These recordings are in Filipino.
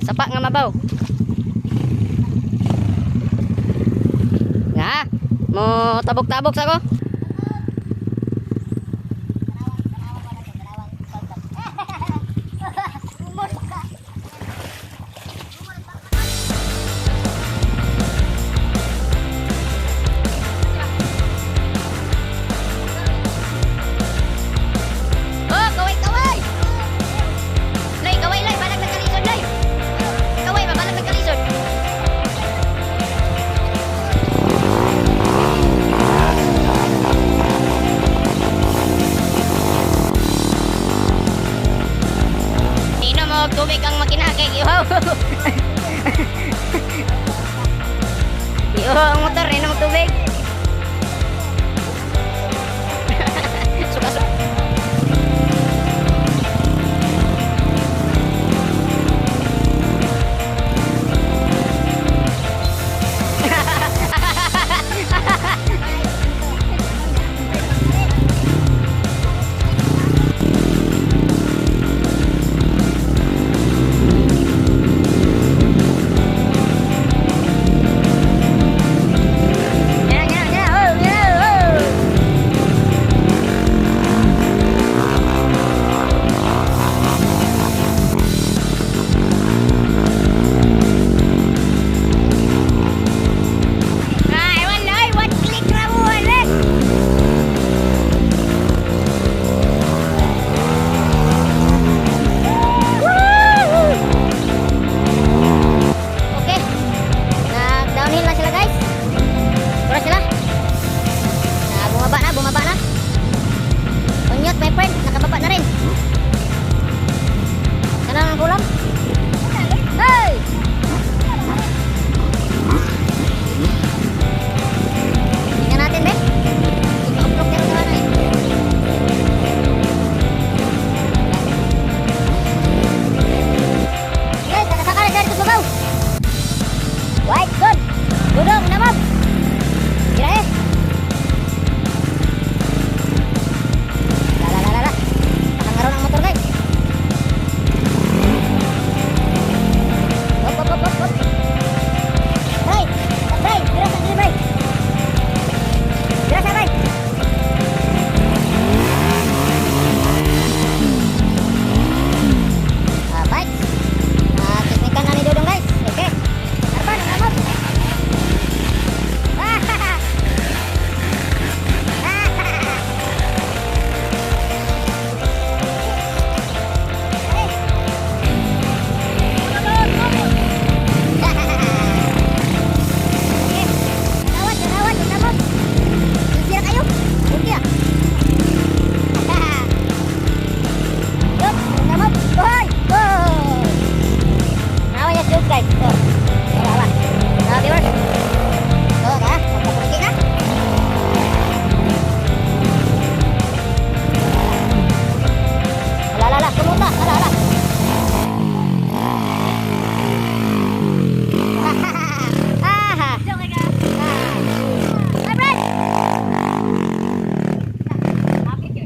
Sapa nga mabaw. Nga, mo tabok-tabok sa ko. Tubig ang makinakay, ihaw. Ihaw ang motor, inom tubig. Suka-suka.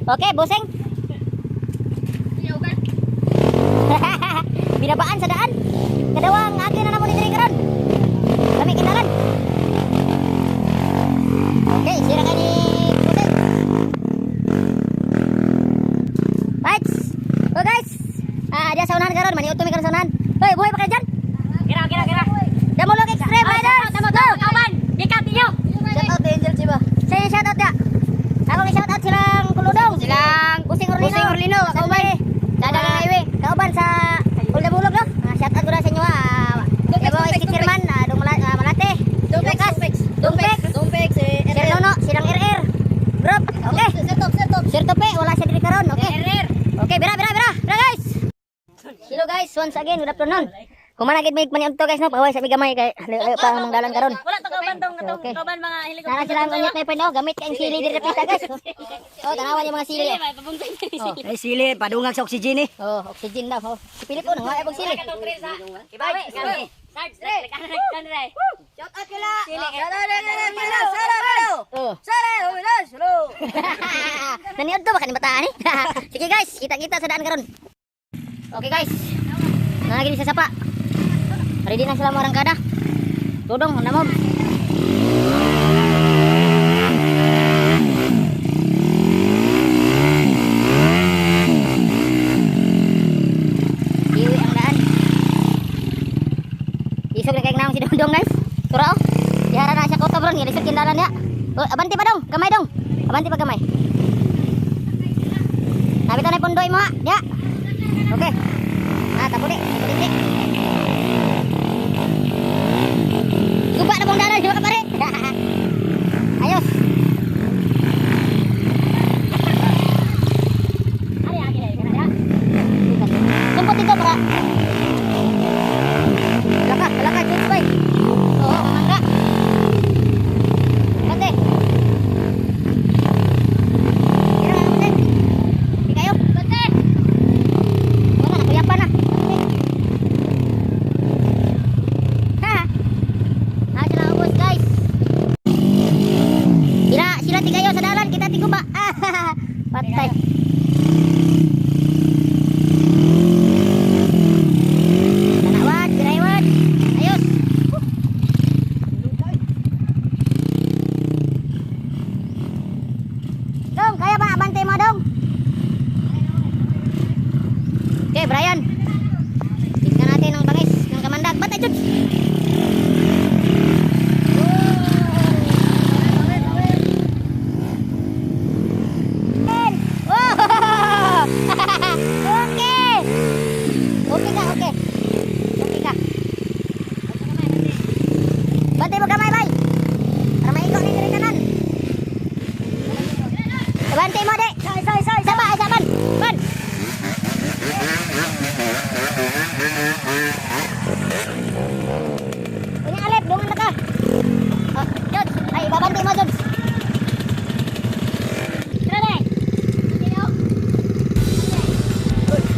Oke, boseng. Binabaan sa daan. Kadawang akin na naman ni karon. Kami kinalan. Oke, sira ka ni boseng. Right. Oh guys. Dia sa unahan karon, maniuto mi karon sa unahan. Hoy, buhay pa kayo dyan? Kira. Damulog extreme riders. Kawan, bikat niyo. Shout out to Angel Chiba. Saya shout out ya. Ako shout out silang Kuludong, silang Busing Orlino, kauban. Dagang highway, kauban sa Uldabulog no. Shout out ko na sa inyo Kebo si Chairman, Malate. Dumpek si Nono, silang RR. Group, okay. Sir Tope, wala siya diri karon, okay. Okay, bira guys. Hello guys, once again, good afternoon. Kung managid may panyod to guys no, paway sa may gamay kay layo pa ang dalan karon. Wala to kauban tong Okay. kauban mga hilig. Nara sila ang unyat na pwede gamit kay sili diri pita guys. Oh, tanawan yung mga sili. May pabuntay ni Oh. Ay sili, padungag sa oxygen eh. Oh, oxygen daw. Oh. Si Pilip po, nangwaya pag sili. Ibawi, kami. Sarge, kan ray. Shout out kila. Sili. Oh. Naniod to baka ni bataan eh. Sige guys, kita-kita sa daan karon. Okay guys. Nangagili sa sapa. Ready na sila mo arangkada. Tudong namom. Iwi ang daan. Isog na kay naong si Dong guys. Tura oh. Dihara na siya kota bro, ni lisod kindalan niya. Oh, abanti pa dong, gamay dong. Abanti pa gamay. Nabito na pundoy mo ha. Ya. Okay. Ah, tapuli. Tapuli. Guba na pong dalan, di ba pare? Ayos. Ari agi dai kana ya. Sumpot dito para. Laka, chut bay. Oh, mangga. Kante. Kira na kante. Di kayo. Kante. Wala na kuyapan na. Ha. Ah, sila ubos guys. Sila tigayo sa dalan kita tiguba. Patay. Tanawat, giraywan. Ayos. Dong, kaya ba abante mo dong? Okay, Brian. Tingnan natin ang bangis ng kamandag. Batay jud. Oh! Okay. Okay ka, okay. Okay ka. Bantay mo kamay, bay. Para maikot ni diri kanan. Bantay mo, de. Saba, saban. Ban. Ini alep, dungan na ka. Oh, Jod. Ay, babantay mo, Jod. Tara dai. Sino?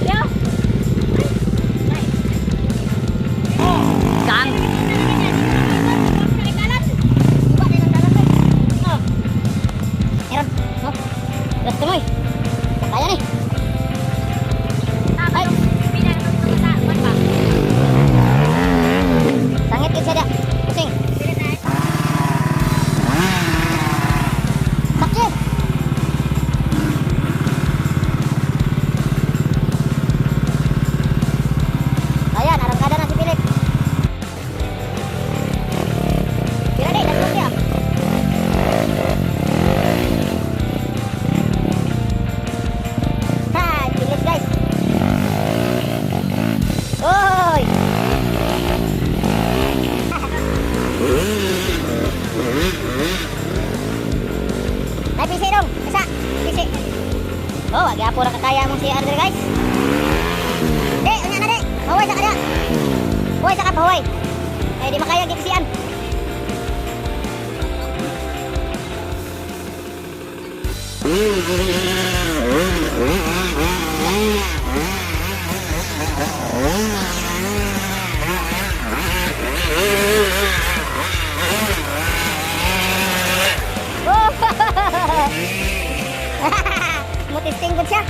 Yo. Kang. Kalikalan. Iba din ang dalan, bay. Oh. Meron. Oh. Yes, tuloy. Kaya ni. Ay, pinang sa wan ba? Sangit kita dia. Pusing. Sakit. Ayan, arangkada na si Philip. Kira deh, dah dia. Ha, Philip guys. Oi. Ay, pisi dong. Bisa. Pisi. Oh, wag yapura kakaya mo si Andre guys. Dek, unya na dek. Bahoy sa kada. Bahoy sa ka, bahoy. Eh, di makaya gipsian. Oh. Mutisting ko siya.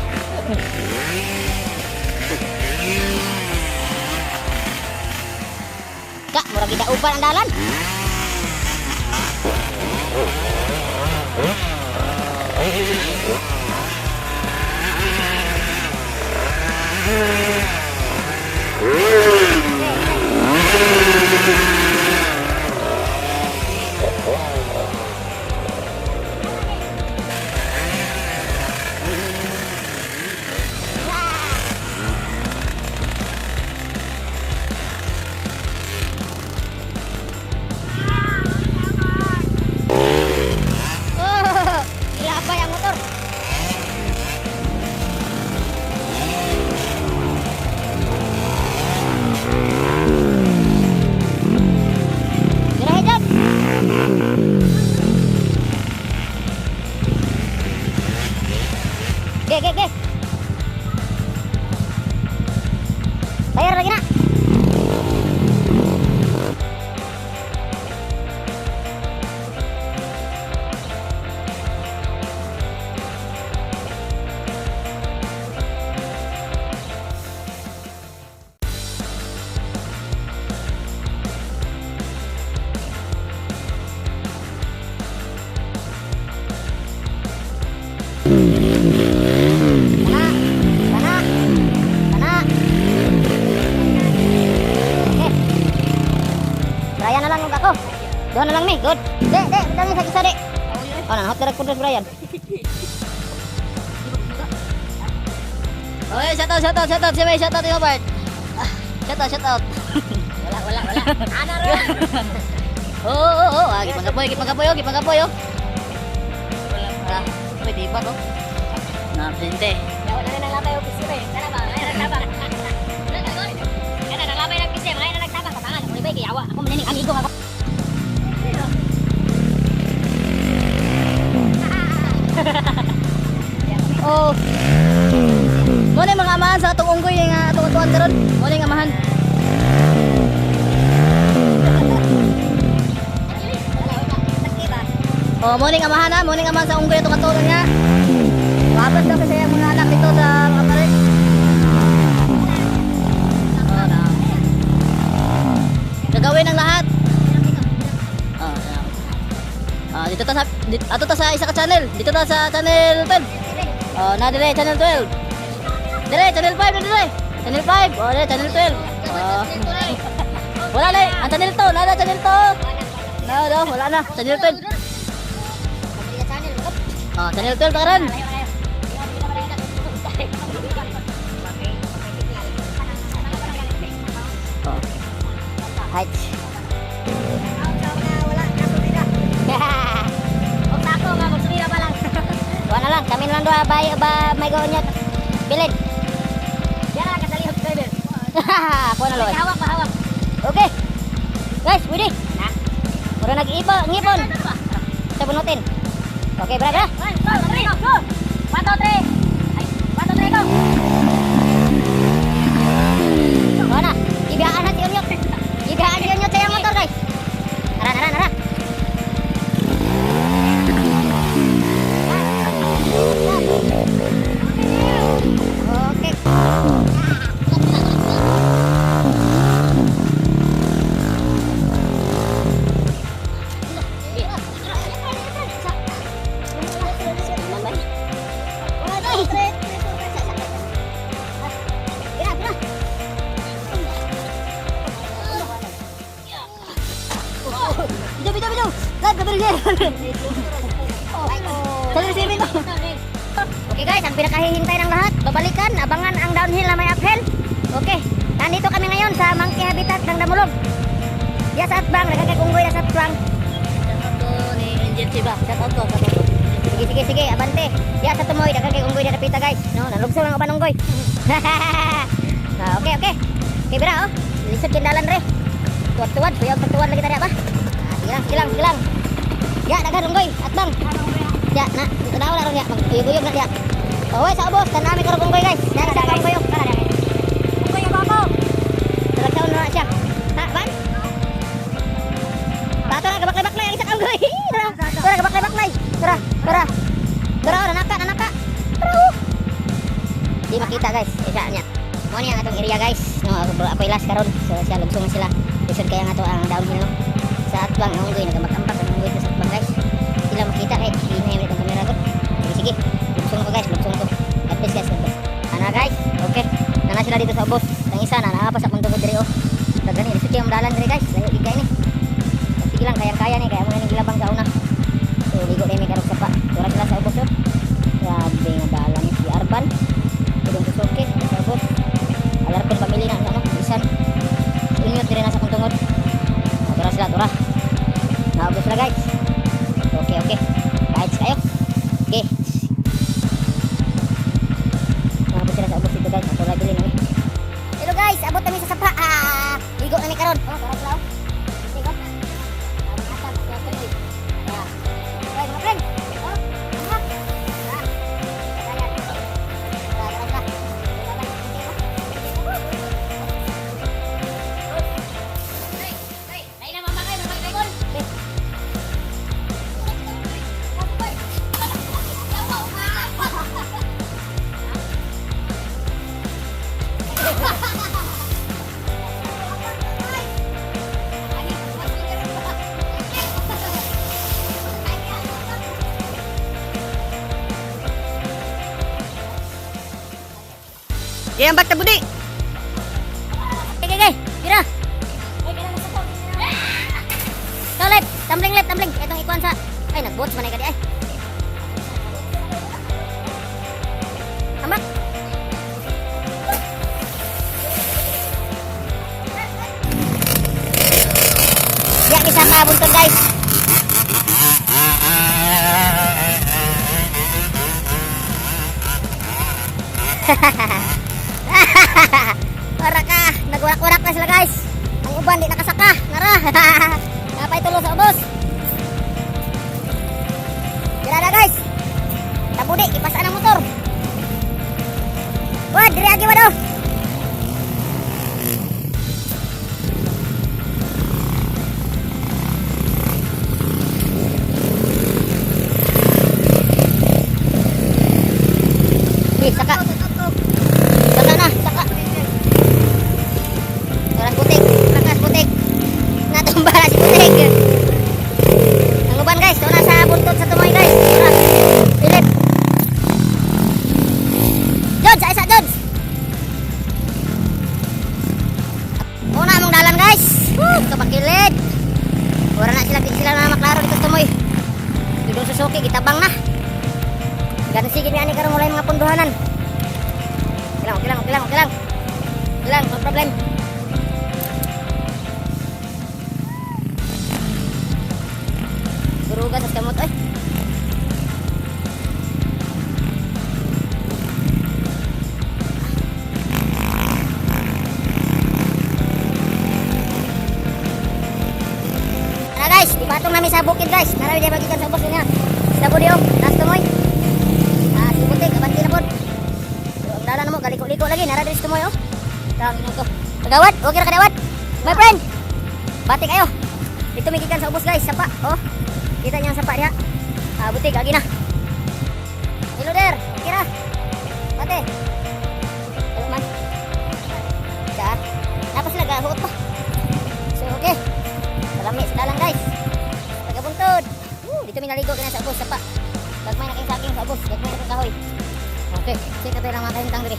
Kak, murag kita upan ang dalan. Oh, gila apa yang motor? Ge. Bayar lagi nak. Sana. Oke. Brian na lang yung ako. Doon na lang nih, good. Dek, betang sa kisa dek. Oh, nah, hot kudus Brian. Oy, shout out. Siya shout out yung Bart. Shout out. Wala. Ana ron. Oh. Gipagapoy. Pwede ba ko? Na, presente. Yawa na rin ang labay yung pisip eh. Sana ba? May nagtabang. Kana nang labay ng pisip, may nagtabang katangan. Ako ibay yawa. Ako manining amigo ako. Oh. Mo na yung mga amahan sa atong unggoy nga atong tuwan karon. Mo na yung amahan. Oh, mo na yung amahan ha. Mo na yung amahan sa unggoy atong katulan nga. Wapas daw kasi yung mga anak dito sa Amarik. Oh, na. Gagawin ang lahat. Dito ta sa isa ka channel. Dito ta sa channel 12. Oh, na dire channel 12. Dire channel 5 na dire. Channel 5. Oh, dire channel 12. Wala na ang channel 2, nada channel 2. Nada, wala na. Channel 12. Oh, channel 12 karon. Oh. Height. Wala lang, kami lang dua may gawin bilid. Yan lang kasalihog driver. Ako na loy. Hawak. Okay. Guys, pwede. Mura ngipon. Sa bunutin. Okay, bra. 1, 2, 3, go! 1, 2, 3. Ay, 1, 2, 3, go! Mana? Ibaan na si Unyok. Ibaan si Unyok sa iyang motor, guys. Nara. Oke. Bidaw. Live ka bilhin. Channel 7 ko. Oke guys, ang pinakahihintay ng lahat, babalikan, abangan ang downhill na may uphill. Oke, nandito kami ngayon sa Monkey Habitat ng Damulog. Ya sa Atbang, nagkakagunggoy na sa Atbang. Ni Angel Chiba. Shout out ko. Sige, abante. Ya sa Tumoy, nagkakagunggoy na napita guys. No, nalugso ng ubanunggoy. Oke. Oke, bira oh. Lisod kindalan re. Tuwad, tuyog pagtuwad lagi tadi apa? Sige lang. Ya, daghan unggoy, Atbang. Ya, na, tanaw na ron ya. Magtuyog-uyog na ya. Oh, sa ubos, tanami karong unggoy guys. Dari sa unggoy. Unggoy yung bako. Talagsaon na siya. Ha, ban? Bato na gabak-baklay ang isang unggoy. Tara, gabak-baklay. Tara, nanaka. Di makita guys, isa niya. Mo ni ang atong area guys. No, ako ilas karon. So, siya lugsong sila. Lisod kaya nga to ang downhill no. Sa Atbang ang unggoy nagamak-ampak ang unggoy sa Atbang guys. Sila makita kay hinay ulit ang kamera ko. Sige. Lugsong ko guys, God bless guys. Ana guys, okay. Nana sila dito sa ubos. Ang isa na naapas akong tungod diri oh. Dagani lisod kay ang dalan diri guys. Layo di kay ni. Sige lang kaya ni kaya mo ni gilabang kauna. So ligo dai mi karog sapa. Tura sila sa ubos oh. Grabe nga dalan ni si Arban. Tudong kusokit sa ubos. Alarpin pamilya na ano, isan. Inyot diri na sa kong tungod. Tura sila. Naubos sila guys. Okay. Kahit kayo. Okay. Naubos sila sa ubos dito guys. Ito lagi rin. Hello guys, abot kami sa sapa. Ligo na ni karon. Oh, tara sila. Ligo. Mga friend. Kaya ang bata budi. Okay. Pira. Tolet, tumbling. Itong ikuan sa... Ay, nag-boats man ay kadi ay. Amak. Diya isa ka buntod guys. Para ka, nagwarak-warak na sila guys. Ang uban di nakasaka. Nara. Napay tulo sa ubos. Dira na guys. Tabudi, ipasaan ang motor. Wad, diri agi wado. Saka. Saka na, saka. Oras putik, rakas putik. Natumba na si putik. Ang uban guys, doon na sa buntot sa tumoy guys. Tara, Philip. Jones, sa isa Jones. Una mong dalan guys. Kapakilid. Wala na sila na maklaro dito sa tumoy. Dito Suzuki, kitabang na. Ganun sige ni ani karon mulai mga punduhanan. Okay lang. No problem. Suruga sa kamot ay. Nah guys, dipatong namin sa bukid guys. Narawi dia bagikan sa ubos niya. Sa budio, last tumoy. Si butik, abanti na po. Ang dalan mo, galiko-liko lagi. Nara dito mo yun. Tawag mo to. Kagawad, okay na kadawad. My friend, bati kayo. Dito may gikan sa ubos guys, sapa. Oh, kita niyo ang sapa niya. Butik, lagi na. Hello there, okay na. Bate. Hello man. Siya. Tapos sila gahuot pa. So, okay. Salami sa dalan guys. Tagabuntod. Dito may naligo ka na sa ubos, sapa. Gagmay na kayong saking sa ubos. Gagmay na kayong kahoy. Okay, check na tayo lang mga kayong tang diri.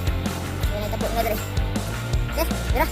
Yan ay tapos na diri. Okay, tira.